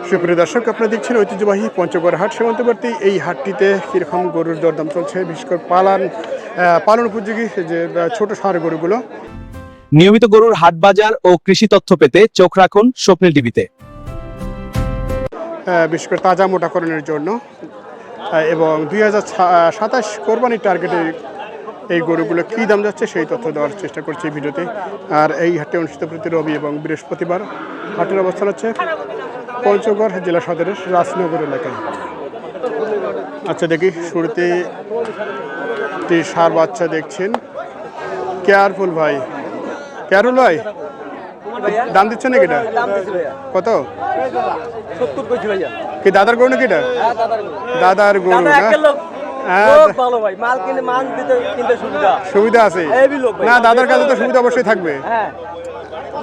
সুপ্রিয় দর্শক, আপনারা দেখছেন ঐতিহ্যবাহী পঞ্চগড় হাট। সীমান্তবর্তী এই হাটটিতে কীরকম গরুর দরদাম চলছে, বিশেষ করে পালন উপযোগী যে ছোট ষাঁড় গরুগুলো। নিয়মিত গরুর হাট বাজার ও কৃষি তথ্য পেতে চোখ রাখুন স্বপ্নিল টিভিতে। বিশেষ করে তাজা মোটাকরণের জন্য এবং 2027 কোরবানির টার্গেটে এই গরুগুলো কী দাম যাচ্ছে সেই তথ্য দেওয়ার চেষ্টা করছি এই ভিডিওতে। আর এই হাটে অনুষ্ঠিত প্রতি রবি এবং বৃহস্পতিবার। হাটের অবস্থান হচ্ছে পঞ্চগড় জেলা সদরের রাজনগর এলাকায়। আচ্ছা, দেখি শুরুতে ষাঁড় বাচ্চা দেখছেন। কেয়ারফুল ভাই, কেয়ারফুল ভাই, দাম দিচ্ছে নাকি এটা? কত? কি দাদার গরু নাকি এটা? দাদার গরু না? সুবিধা আছে না? দাদার কাছে তো সুবিধা অবশ্যই থাকবে।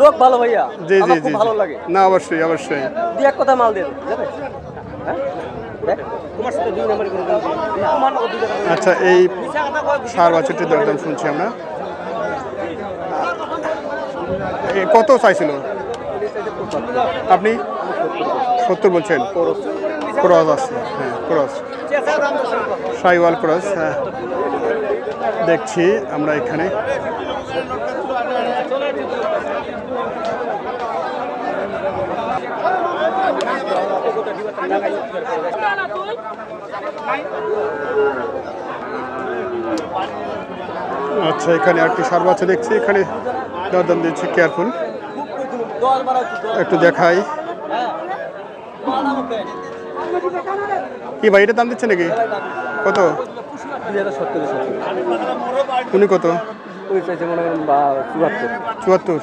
লোক ভালো ভাইয়া, জি জি জি, ভালো লাগে না অবশ্যই অবশ্যই। দুই এক কথা মাল দিয়ে আচ্ছা, এই ষাঁড় বাছুরটির দরদাম শুনছি আমরা। কত চাইছিল আপনি? 70 বলছেন? ক্রস আছে, হ্যাঁ ক্রস, সাইওয়াল ক্রস। হ্যাঁ দেখছি আমরা এখানে। আচ্ছা, এখানে একটি ষাঁড় বাচ্চা দেখছি, এখানে দরদাম দিচ্ছে কেয়ারফুল। একটু দেখাই। কি ভাই, এটা দাম দিচ্ছে নাকি? কত? উনি কত? 74।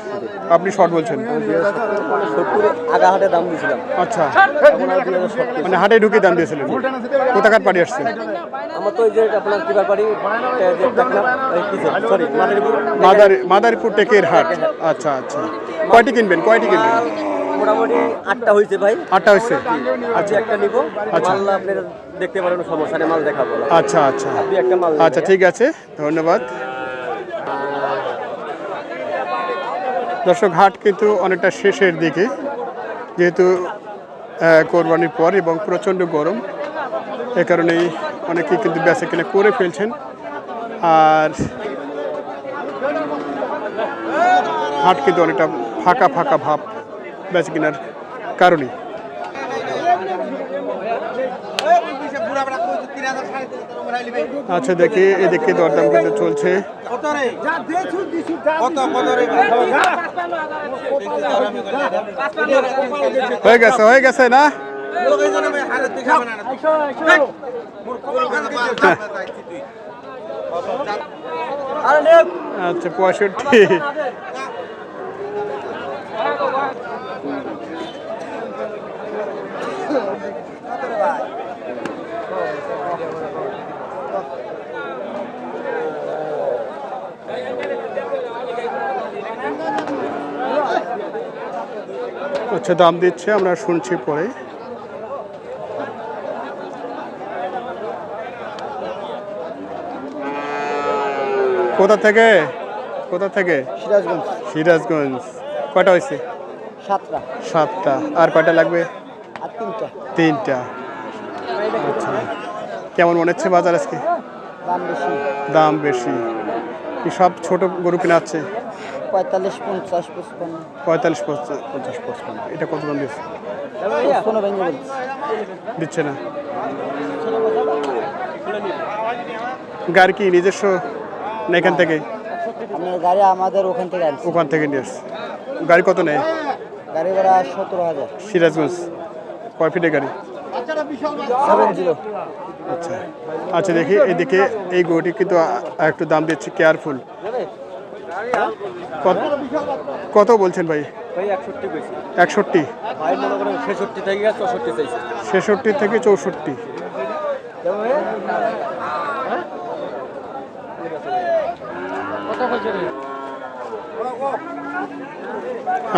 আপনি শর্ট বলছেন? আগা হাটে দাম দিয়েছিলাম। আচ্ছা, মানে হাটে ঢুকে দাম দিয়েছিলেন। কোথাকার পাড়ি আসছে? আমার তো ওই যে আপনার কিবার বাড়ি, সরি মাদারীপুর টেকের হাট। আচ্ছা আচ্ছা, কয়টি কিনবেন? মোটামুটি 8টা হয়েছে ভাই। 8টা হয়েছে? আচ্ছা, একটা নিব। আচ্ছা, মাল আপনারা দেখতে পারেন, সমস্যা নেই, মাল দেখাবো। আচ্ছা আচ্ছা একটা মাল। আচ্ছা, ঠিক আছে, ধন্যবাদ। দর্শক, হাট কিন্তু অনেকটা শেষের দিকে, যেহেতু কোরবানির পর এবং প্রচণ্ড গরম, এ কারণেই অনেকেই কিন্তু বেচা কেনা করে ফেলছেন। আর হাট কিন্তু অনেকটা ফাঁকা ফাঁকা ভাব বেচা কেনার কারণে। আচ্ছা, দেখি এদিকে দরদাম কিন্তু চলছে। হয়ে গেছে না? আচ্ছা, 65। আচ্ছা, দাম দিচ্ছে, আমরা শুনছি পরে। কোথা থেকে? সিরাজগঞ্জ। কয়টা হয়েছে? 7টা। আর কয়টা লাগবে? 3টা। আচ্ছা, কেমন মনে হচ্ছে বাজার আজকে? দাম বেশি। কি সব ছোট গরু কিনা আছে? 45, 50, 55। 45, 50, 55। এটা কত দাম দিচ্ছে? দিচ্ছে না। গাড়ি কি নিজস্ব না এখান থেকে? গাড়ি আমাদের ওখান থেকে নিয়ে আসছে। গাড়ি কত নেয়? গাড়ি ভাড়া 17,000। সিরাজগঞ্জ। কয় ফিটের গাড়ি? 70। আচ্ছা আচ্ছা, দেখি এদিকে এই গরুটি কিন্তু একটু দাম দিচ্ছে কেয়ারফুল। কত বলছেন ভাই? 61। 66 থেকে 64।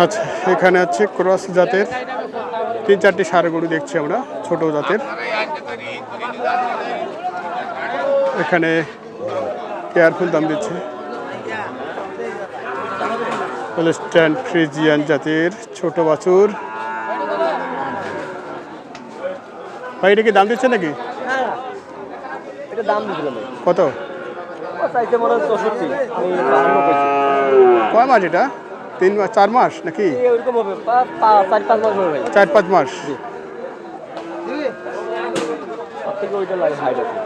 আচ্ছা, এখানে আছে ক্রস জাতের 3-4টি ষাঁড় গরু দেখছি আমরা, ছোট জাতের। এখানে কেয়ারফুল দাম দিচ্ছে। হলস্টাইন ফ্রিজিয়ান জাতের ছোট বাছুর। ভাই এটা কি দাম দিচ্ছেন নাকি? হ্যাঁ এটা দাম দিছিলাম কত? ও চাইতে মনে হয় 64 আমি 52 কইছি কয় মাস এটা? 3 মাস 4 মাস নাকি? এরকম হবে 4-5 মাস হবে ভাই 4-5 মাস। থেকে ওইটা লাগে হাইট আছে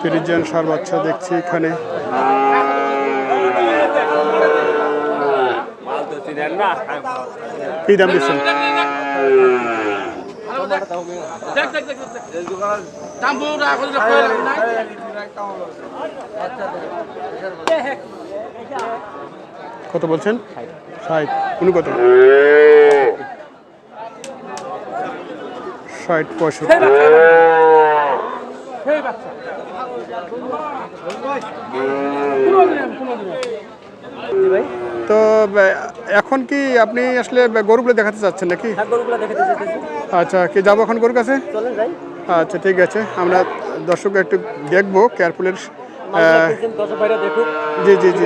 ফ্রিজিয়ান সার বাচ্চা দেখছি এখানে। কি দাম দিচ্ছেন? কত বলছেন? 60। উনি কত? 60-65। তো এখন কি আপনি আসলে গরুগুলো দেখাতে চাচ্ছেন নাকি? গরুগুলো দেখাতে চাইতেছি আচ্ছা, কি যাবো এখন গরুর কাছে? চলেন যাই আচ্ছা ঠিক আছে, আমরা দর্শক একটু দেখবো কেয়ারফুলের। দশ ভাইরা দেখুক জি জি জি।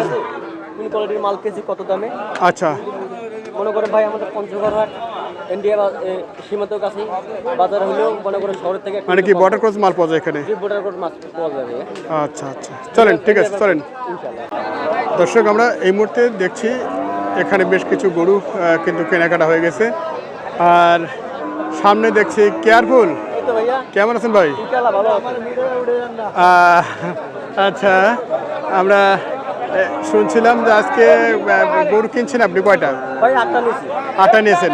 কোন কোয়ালিটির মাল কেজি কত দামে। আচ্ছা মনে করেন ভাই আমাদের পঞ্চগড় হাট ইন্ডিয়া সীমান্তের কাছে বাজার হলেও মনে করেন শহরের থেকে মানে কি বর্ডার ক্রস মাল পাওয়া যায় এখানে? বর্ডার কোড মাছ পাওয়া যাবে আচ্ছা আচ্ছা, চলেন ঠিক আছে চলেন। ইনশাআল্লাহ। দর্শক আমরা এই মুহূর্তে দেখছি এখানে বেশ কিছু গরু কিন্তু কেনাকাটা হয়ে গেছে। আর সামনে দেখছি কেয়ারফুল। এই তো ভাইয়া কেমন আছেন ভাই? ইনশাআল্লাহ ভালো আছি। আচ্ছা, আমরা শুনছিলাম যে আজকে গরু কিনছেন আপনি কয়টা? ভাই 8টা নিয়েছি। 8টা নিয়েছেন।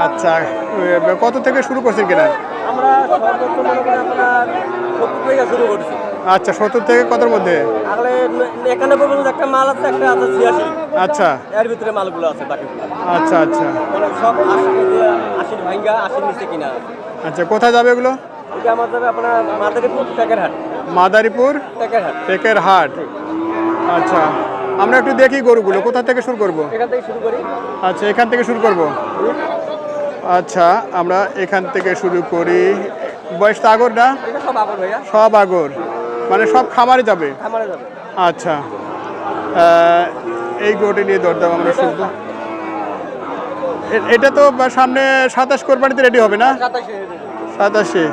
আচ্ছা, কত থেকে শুরু করছেন কিনা? আমরা সর্বোচ্চ মনে করেন আমরা 70 থেকে শুরু করছি। আচ্ছা, 70 থেকে কতর মধ্যে? আগলে 91 পর্যন্ত একটা মাল আছে, একটা আছে 86। আচ্ছা এর ভিতরে মালগুলো আছে বাকিগুলো। আচ্ছা আচ্ছা মানে সব 80 কেজি 80 ভাঙ্গা 80 নিচে কিনা আছে। আচ্ছা, কোথায় যাবে এগুলো? এটা আমার যাবে আপনার মাদারীপুর টেকের হাট। মাদারীপুর টেকের হাট। টেকের হাট। আচ্ছা, আমরা একটু দেখি গরুগুলো কোথা থেকে শুরু করব। এখান থেকে শুরু করি। আচ্ছা, এখান থেকে শুরু করব। আচ্ছা, আমরা এখান থেকে শুরু করি। বয়সটা আগর না? এটা সব আগর ভাইয়া। সব আগর, মানে সব খামারে যাবে। খামারে যাবে। আচ্ছা, এই গরুটি নিয়ে দরদাম আমরা শুনবো। এটা তো সামনে 27 কোরবানিতে রেডি হবে না? 27।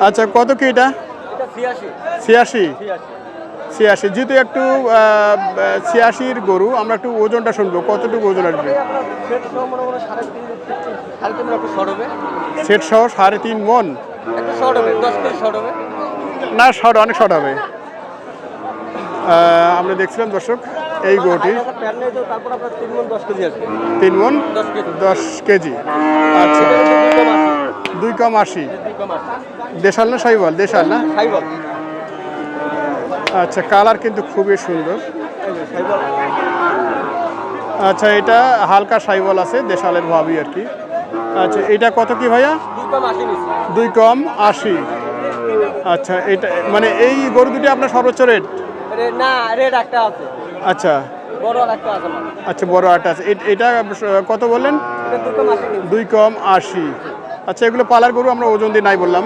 আচ্ছা, কত কি এটা? এটা 86। 86। 86। 86 যেহেতু একটু 86-র গরু, আমরা একটু ওজনটা শুনবো, কতটুকু ওজন আসবে? আপনার সেট সহ মনে করেন 3.5 একটু শর্ট হবে। সেট সহ 3.5 মণ? একটু শর্ট হবে, 10 কেজি শর্ট হবে। না, শর্ট, অনেক শর্ট হবে। আমরা দেখছিলাম দর্শক এই গরুটি প্যান নেই তো, তারপর আপনার 3 মণ 10 কেজি আসবে। 3 মণ 10 কেজি। 10 কেজি। আচ্ছা, 2 কম 80। দেশাল না সাইওয়াল? দেশাল না? সাইবল। আচ্ছা, কালার কিন্তু খুবই সুন্দর। আচ্ছা, এটা হালকা সাইওয়াল আছে, দেশালের ভাবি আর কি। আচ্ছা, এটা কত কি ভাইয়া? 2 কম 80 নিছি। 2 কম 80। আচ্ছা, এটা মানে এই গরু দুটি আপনার সর্বোচ্চ রেট? না, রেড একটা আছে। আচ্ছা বড় একটা আছে মাল। আচ্ছা, বড় আট আছে। এটা কত বললেন? এটা 2 কম 80 নিছি। 2 কম 80। আচ্ছা, এগুলো পালার গরু, আমরা ওজন দিয়ে নাই বললাম।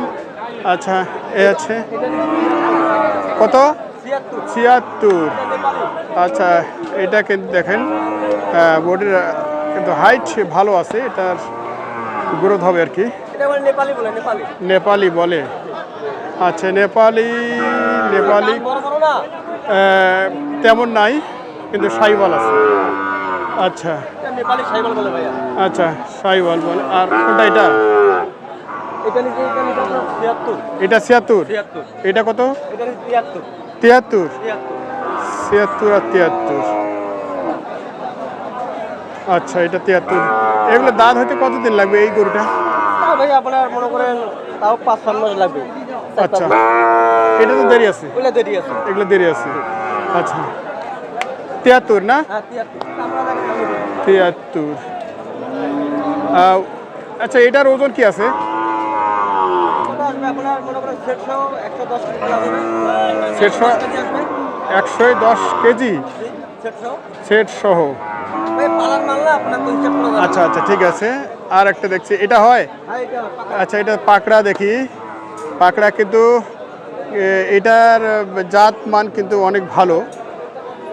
আচ্ছা, এ আছে কত? 76। আচ্ছা, এটা কিন্তু দেখেন বডির কিন্তু হাইট ভালো আছে, এটার গ্রোথ হবে আর কি। এটা মানে নেপালি বলে, নেপালি। নেপালি বলে? আচ্ছা, নেপালি বড় বড় না? তেমন নাই, কিন্তু সাইওয়াল আছে। আচ্ছা এটা নেপালি সাইবল বলে ভাইয়া। আচ্ছা, সাইওয়াল বলে। আর কোনটা এটা? এটা নিচে আপনার 76। এটা 76। 76। এটা কত? এটা নিচে 73। 73। 73। 76 আর 73। আচ্ছা, এটা 73। এগুলো দাঁত হইতে কতদিন লাগবে এই গরুটা? তা ভাই আপনার মনে করেন তাও 5-6 মাস লাগবে। আচ্ছা, এটা তো দেরি আছে, ওগুলো দেরি আছে। এগুলো দেরি আছে। আচ্ছা, 73 না? হ্যাঁ 73। আমরা দেখেন 73। আচ্ছা, এটার ওজন কি আছে? আপনার মনে করেন সেট সহ 110 কেজি আসবে। সেট সহ 110 কেজি? সেট সহ। সেট সহ। ভাই পালার মাল না, আপনার তো হিসাব করা যাবে। আচ্ছা আচ্ছা, ঠিক আছে। আর একটা দেখছি, এটা হয়? হ্যাঁ এটা আচ্ছা, এটা পাকড়া দেখি। পাকড়া কিন্তু এটার জাত মান কিন্তু অনেক ভালো।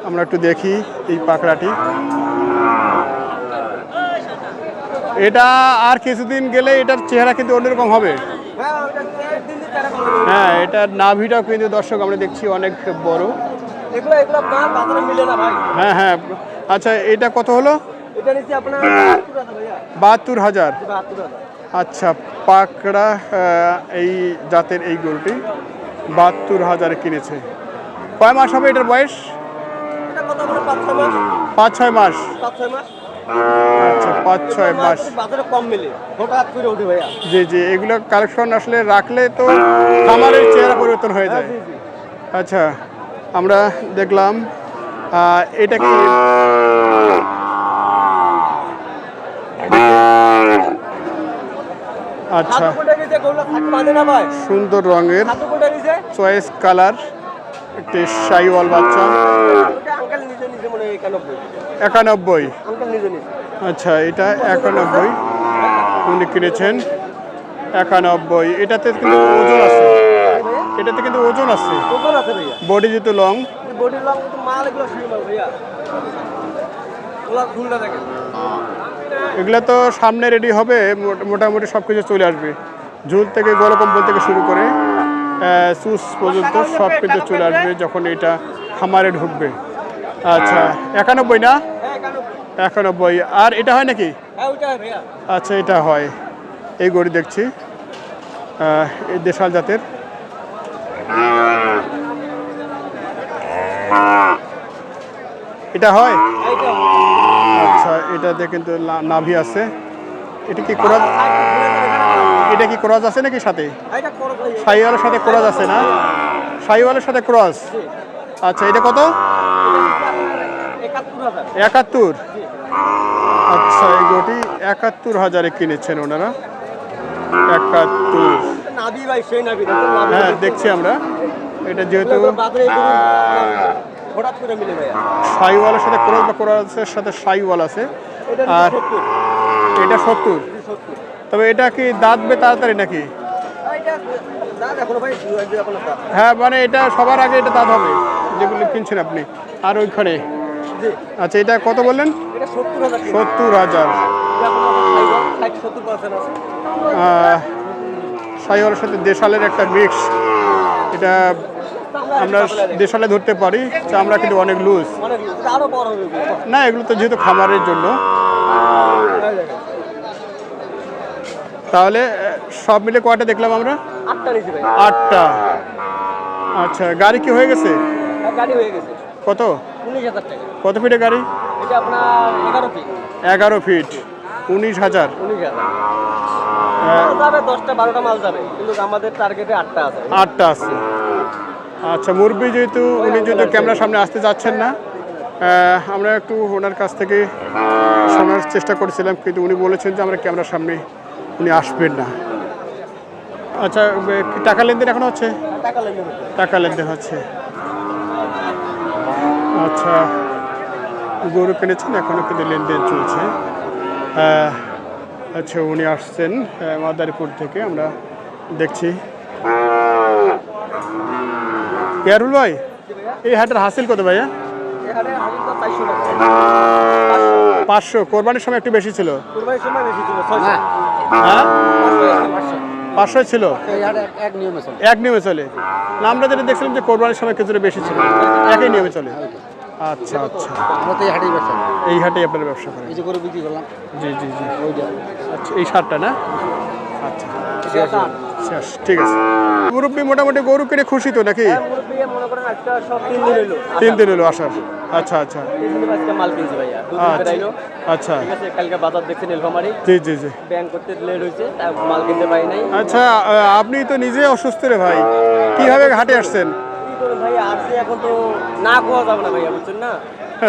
আমরা একটু দেখি এই পাকড়াটি। এটা আর কিছুদিন গেলে এটার চেহারা কিন্তু অন্যরকম হবে। হ্যাঁ, এটার নাভিটাও কিন্তু দর্শক আমরা দেখছি অনেক বড়। এগুলো দাম বাজারে মিলে না ভাই। হ্যাঁ হ্যাঁ, আচ্ছা এটা কত হলো? এটা নিচে আপনার ৭২,০০০। 72,000। আচ্ছা, পাকড়া এই জাতের এই গরুটি ৭২,০০০ কিনেছে। কয় মাস হবে এটার বয়স? এটা কত বলে 5-6 মাস। ৫-৬ মাস। 5-6 মাস। আচ্ছা, ৫-৬ মাস। বাজারে কম মিলে হঠাৎ করে ওঠে ভাইয়া। জি জি, এগুলো কালেকশন আসলে রাখলে তো খামারের চেহারা পরিবর্তন হয়ে যায়। জি জি। আচ্ছা, আমরা দেখলাম এটা কি আচ্ছা, সাতু কোটা নিচে গরুটা থাক বাঁধে না ভাই। সুন্দর রঙের সাতু কোটা নিচে চয়েস কালার একটি শাইওয়াল বাচ্চা। ওটা আঙ্কেল নিচে নিচে মনে হয় 91। ৯১। আঙ্কেল নিচে নিচে। আচ্ছা, এটা ৯১ উনি কিনেছেন। ৯১, এটাতে কিন্তু ওজন আছে। এটাতে কিন্তু ওজন আছে। ওজন আছে ভাইয়া। বডি যেহেতু লং। বডি লং তো মাল এগুলো শুরু মাল ভাইয়া। ওলা ঝুলটা দেখেন। এগুলো তো সামনে রেডি হবে, মোটামুটি সব কিছু চলে আসবে। ঝুল থেকে গলকম্বল থেকে শুরু করে সুস পর্যন্ত সব কিছু চলে আসবে যখন এটা খামারে ঢুকবে। আচ্ছা, ৯১ না? হ্যাঁ 91। ৯১। আর এটা হয় নাকি? হ্যাঁ ওইটা ভাইয়া। আচ্ছা, এটা হয়। এই গরু দেখছি এই দেশাল জাতের। এটা হয়? এইটা। আচ্ছা, এটাতে কিন্তু নাভি আছে। এটা কি ক্রস? এটা কি ক্রস আছে নাকি সাথে? এইটা করো ভাই। শাহিওয়ালের সাথে ক্রস আছে না? শাহিওয়ালের সাথে ক্রস। আচ্ছা, এটা কত? 71,000। ৭১। আচ্ছা, এই গরুটি ৭১,০০০ কিনেছেন ওনারা। ৭১। নাভি ভাই সেই নাভি দেখুন নাভি। হ্যাঁ, দেখছি আমরা। এটা যেহেতু বাজারে গরু হঠাৎ করে মিলে ভাইয়া। শাহিওয়ালের সাথে ক্রস বা ক্রসের সাথে শাহিওয়াল আছে। এটা আর 70। এটা ৭০। 70। তবে এটা কি দাঁতবে তাড়াতাড়ি নাকি? এইটা দাদা এখনো ভাই এখনো দাদা। হ্যাঁ, মানে এটা সবার আগে এটা দাঁত হবে যেগুলো কিনছেন আপনি। আর ওইখানে জি। আচ্ছা, এটা কত বললেন? এটা 70,000। ৭০,০০০। এখন আমাদের 60-70% আছে। শাহিওয়ালের সাথে দেশালের একটা মিক্স। এটা আমরা দেশালে ধরতে পারি, চামড়া কিন্তু অনেক লুজ। অনেক এটা আরো বড় হবে এগুলো। না, এগুলো তো যেহেতু খামারের জন্য। এই দেখেন। তাহলে সব মিলে কয়টা দেখলাম আমরা? 8টা নিচে ভাই। ৮টা। আচ্ছা, গাড়ি কি হয়ে গেছে? গাড়ি হয়ে গেছে। কত? 19,000 টাকা। কত ফিটে গাড়ি? এটা আপনার 11 ফিট। 11 ফিট। 19,000। 19,000। মাল যাবে 10টা 12টা মাল যাবে, কিন্তু আমাদের টার্গেটে 8টা আছে। 8টা আছে। আচ্ছা, মুরব্বি যেহেতু উনি যেহেতু ক্যামেরার সামনে আসতে যাচ্ছেন না, আমরা একটু ওনার কাছ থেকে শোনার চেষ্টা করেছিলাম, কিন্তু উনি বলেছেন যে আমরা ক্যামেরার সামনে উনি আসবেন না। আচ্ছা, কি টাকা লেনদেন এখন হচ্ছে? টাকা লেনদেন হচ্ছে। টাকা লেনদেন হচ্ছে। আচ্ছা, গরু কিনেছেন, এখনও কিন্তু লেনদেন চলছে। আচ্ছা, উনি আসছেন মাদারীপুর থেকে, আমরা দেখছি। ইয়ারুল ভাই, এই হাটের হাসিল কত ভাইয়া? এই হাটে হাজির 400 টাকা। 500। কোরবানির সময় একটু বেশি ছিল। কুরবানির সময় বেশি ছিল 600। হ্যাঁ, 500। 500 ছিল। এই হাটে এক নিয়মে চলে। এক নিয়মে চলে না? আমরা যেটা দেখছিলাম যে কোরবানির সময় কিছুটা বেশি ছিল। একই নিয়মে চলে। আচ্ছা আচ্ছা, আমরা তো এই হাটেই ব্যবসা করি। এই হাটেই আপনারা ব্যবসা করেন? এই যে করে বিক্রি করলাম। জি জি জি। ওইটা। আচ্ছা, এই সারটা না? আচ্ছা, এটা শেষ, ঠিক আছে। মুরব্বী মোটামুটি গরু কিনে খুশি তো নাকি? মুরব্বি মনে করেন আজকে সব 3 দিন হলো। 3 দিন হলো আসার। আচ্ছা আচ্ছা 3 দিন আজকে মাল কিনছে ভাইয়া। 2 দিন বেরাইলো। আচ্ছা, ঠিক আছে, কালকে বাজার দেখছেন নীলফামারী। জি জি জি। ব্যাংক করতে লেট হয়েছে, তাই মাল কিনতে পারি নাই। আচ্ছা, আপনি তো নিজে অসুস্থ রে ভাই, কিভাবে হাটে আসছেন? কি করুন ভাই, আসছে এখন তো না খাওয়া যাবে না ভাইয়া, বুঝছেন না?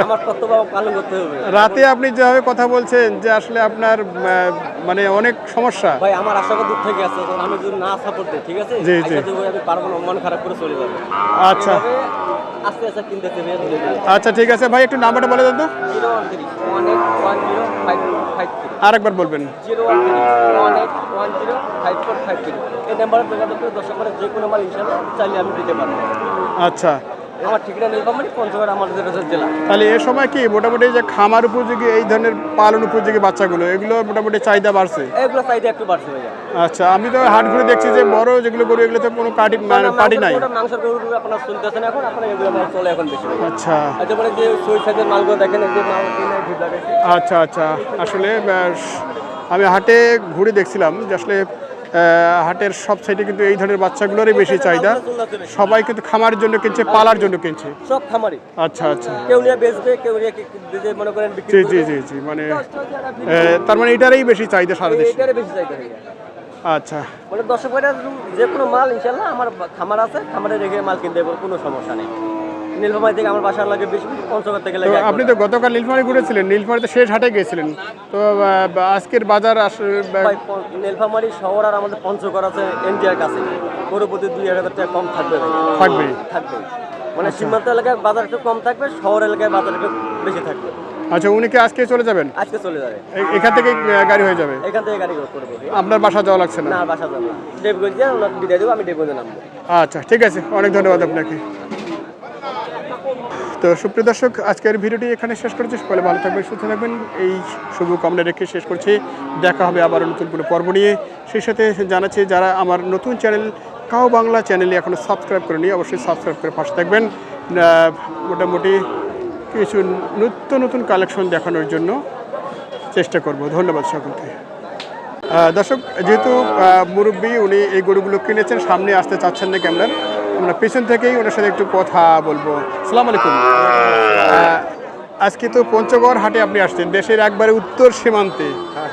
আমার কর্তব্য পালন করতে হবে। রাতে আপনি যেভাবে কথা বলছেন যে আসলে আপনার মানে অনেক সমস্যা। ভাই আমার আশা করা দূর থেকে আসছে, তখন আমি যদি না সাপোর্ট দিই, ঠিক আছে, জি, জি। আজকে আমি পারবো না, মন খারাপ করে চলে যাবে। আচ্ছা এইভাবে আস্তে আস্তে কিনতেছে ভাইয়া, ধীরে ধীরে। আচ্ছা, ঠিক আছে ভাই, একটু নাম্বারটা বলে দেন তো। 013-18105453। আরেকবার বলবেন। 013-18105453। এই নাম্বারে যোগাযোগ করে দর্শক করে যে কোনো মাল ইনশাআল্লাহ চাইলে আমি দিতে পারবো। আচ্ছা, আমার ঠিকানা নীলফামারী, পঞ্চগড় আমাদের জেলা। তাহলে এ সময় কি মোটামুটি যে খামার উপযোগী এই ধরনের পালন উপযোগী বাচ্চাগুলো এগুলো মোটামুটি চাহিদা বাড়ছে? এগুলো চাইতে একটু বাড়ছে ভাইয়া। আচ্ছা, আমি তো হাট ঘুরে দেখছি যে বড় যেগুলো গরু এগুলোতে কোনো পাটি নাই। মাংসের গরুগুলো আপনার চলতেছে না এখন, আপনার এগুলো মাল চলে এখন বেশি। আচ্ছা তারপরে যে সুই সাইজের মালগুলো দেখেন, এই যে মাল কিনে ভিড় লাগাইছে। আচ্ছা আচ্ছা, আসলে আমি হাটে ঘুরে দেখছিলাম যে আসলে হাটের সব সাইডে কিন্তু এই ধরনের বাচ্চাগুলোরই বেশি চাহিদা। সবাই কিন্তু খামারের জন্য কিনছে, পালার জন্য কিনছে। সব খামারি। আচ্ছা আচ্ছা, কেউ নিয়ে বেচবে, কেউ নিয়ে যে মনে করেন বিক্রি জি করবে। জি জি জি, মানে তার মানে এটারই বেশি চাহিদা সারা দেশে। এটারে বেশি চাইতে হবে। আচ্ছা, মানে দর্শক ভাইরা যে কোনো মাল ইনশাল্লাহ আমার খামার আছে, খামারে রেখে মাল কিনতে পারবো, কোনো সমস্যা নেই। নীলফামারী থেকে আমার বাসার লাগে বেশি, পঞ্চগড় থেকে তো লাগে। আপনি তো গতকাল নীলফামারী ঘুরেছিলেন, নীলফামারীতে শেষ হাটে গিয়েছিলেন, তো আজকের বাজার নীলফামারী শহর আর আমাদের পঞ্চগড় আছে ইন্ডিয়ার কাছে, গরু প্রতি 2,000 টাকা কম থাকবে ভাই। থাকবে থাকবে, মানে সীমান্ত এলাকায় বাজার একটু কম থাকবে, শহর এলাকায় বাজার একটু বেশি থাকবে। আচ্ছা, উনি কি আজকে চলে যাবেন? আজকে চলে যাবে, এখান থেকে গাড়ি হয়ে যাবে? এখান থেকে গাড়ি করবো। আপনার বাসা যাওয়া লাগছে না? না, বাসা যাবো না, ডেবগঞ্জ দিয়ে বিদায় দেবো, আমি ডেবগঞ্জে নামবো। আচ্ছা ঠিক আছে, অনেক ধন্যবাদ আপনাকে। তো সুপ্রিয় দর্শক, আজকের ভিডিওটি এখানে শেষ করছি। সকলে ভালো থাকবেন, সুস্থ থাকবেন, এই শুভ কামনা রেখে শেষ করছি। দেখা হবে আবার নতুন কোনো পর্ব নিয়ে। সেই সাথে জানাচ্ছি, যারা আমার নতুন চ্যানেল কাও বাংলা চ্যানেলে এখনও সাবস্ক্রাইব করেনি, অবশ্যই সাবস্ক্রাইব করে পাশে থাকবেন। মোটামুটি কিছু নতুন কালেকশন দেখানোর জন্য চেষ্টা করব। ধন্যবাদ সকলকে। দর্শক, যেহেতু মুরব্বী উনি এই গরুগুলো কিনেছেন, সামনে আসতে চাচ্ছেন না ক্যামেরার, আমরা পেছন থেকেই ওনার সাথে একটু কথা বলবো। আসসালামু আলাইকুম। আজকে তো পঞ্চগড় হাটে আপনি আসছেন, দেশের একবারে উত্তর সীমান্তে,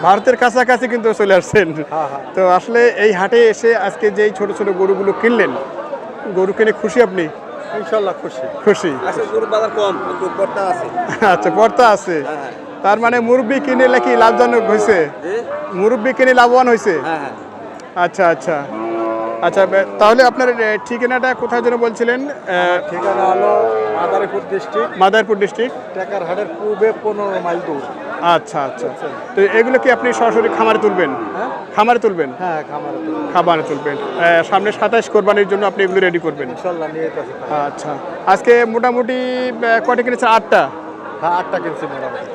ভারতের কাছাকাছি কিন্তু চলে আসছেন। তো আসলে এই হাটে এসে আজকে যেই ছোট ছোট গরুগুলো কিনলেন, গরু কিনে খুশি আপনি? ইনশাআল্লাহ খুশি। খুশি? আজকে গরুর বাজার কম, একটু পড়তা আছে। আচ্ছা, পড়তা আছে। তার মানে মুরব্বী কিনে কি লাভজনক হয়েছে? মুরব্বী কিনে লাভবান হয়েছে? হ্যাঁ। আচ্ছা আচ্ছা আচ্ছা, তাহলে আপনার ঠিকানাটা কোথায় যেন বলছিলেন? ঠিকানা হলো মাদারীপুর ডিস্ট্রিক্ট। মাদারীপুর ডিস্ট্রিক্ট, টেকারহাটের পূর্বে 15 মাইল দূর। আচ্ছা আচ্ছা। তো এগুলো কি আপনি সরাসরি খামারে তুলবেন? খামারে তুলবেন? হ্যাঁ, খামারে তো খামারে তুলবেন। সামনে 27 কোরবানির জন্য আপনি এগুলো রেডি করবেন? ইনশাআল্লাহ নিয়ে যেতেছি। আচ্ছা, আজকে মোটামুটি কয়টা কিনেছেন? 8টা? হ্যাঁ, 8টা কিনছি মোটামুটি।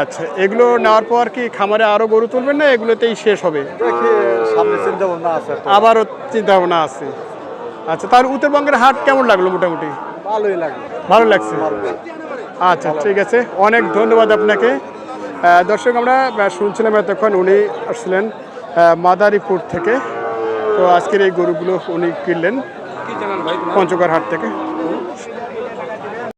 আচ্ছা, এগুলো নেওয়ার পর কি খামারে আরও গরু তুলবেন না এগুলোতেই শেষ হবে? দেখি সামনে চিন্তা ভাবনা আছে তো। আবারও চিন্তা ভাবনা আছে। আচ্ছা, তার উত্তরবঙ্গের হাট কেমন লাগলো? মোটামুটি ভালোই লাগবে। ভালো লাগছে? আচ্ছা ঠিক আছে, অনেক ধন্যবাদ আপনাকে। দর্শক, আমরা শুনছিলাম এতক্ষণ উনি আসছিলেন মাদারীপুর থেকে। তো আজকের এই গরুগুলো উনি কিনলেন পঞ্চগড় হাট থেকে।